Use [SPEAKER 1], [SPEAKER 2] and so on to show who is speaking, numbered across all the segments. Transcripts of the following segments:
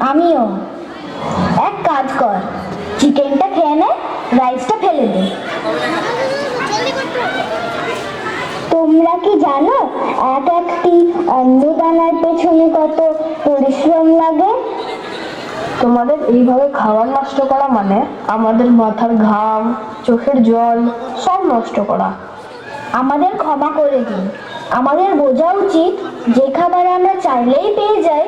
[SPEAKER 1] আমিও। এক কাজ কর, চিকেনটা খেয়ে নে, রাইসটা ফেলে দে। তোমরা কি জানো এক একটি অন্নদানার পেছনে কত পরিশ্রম লাগে?
[SPEAKER 2] তোমাদের এইভাবে খাবার নষ্ট করা মানে আমাদের মাথার ঘাম, চোখের জল সব নষ্ট করা।
[SPEAKER 1] আমাদের ক্ষমা করে দিন। আমাদের বোঝা উচিত যে খাবার আমরা চাইলেই পেয়ে যাই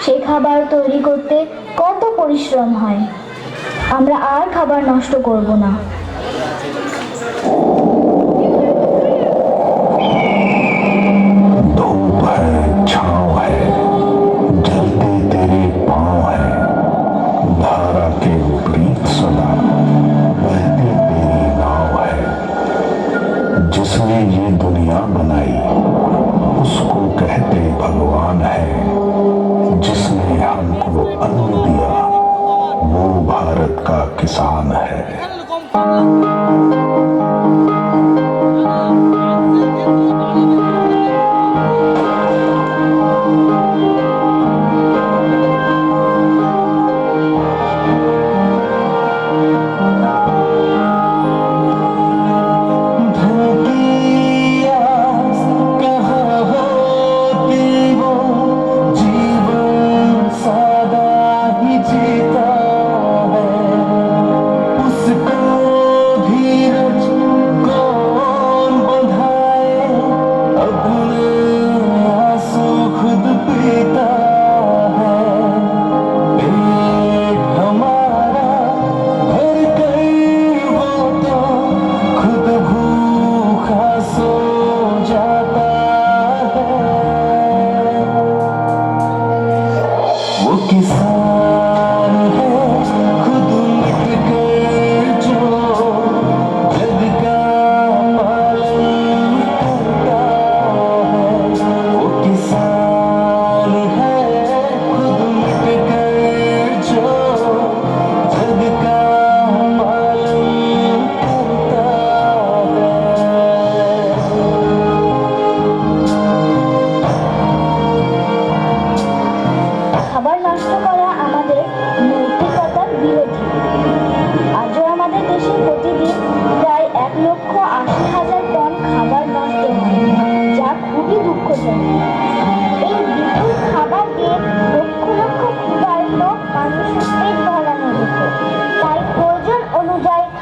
[SPEAKER 1] সেই খাবার তৈরি করতে কত পরিশ্রম হয়। আমরা আর খাবার নষ্ট করব না।
[SPEAKER 3] धूप है, छांव है, जलते तेरे पांव है, धारा के विपरीत सदा बहती तेरी नाव है। जिसने ये दुनिया बनाई उसको कहते भगवान है। जिसने हमको अन्न दिया वो भारत का किसान है।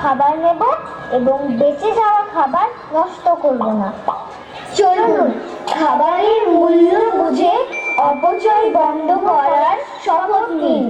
[SPEAKER 1] খাবার নেব এবং বেঁচে যাওয়া খাবার নষ্ট করব না। চলুন খাবারের মূল্য বুঝে অপচয় বন্ধ করার শপথ নিন।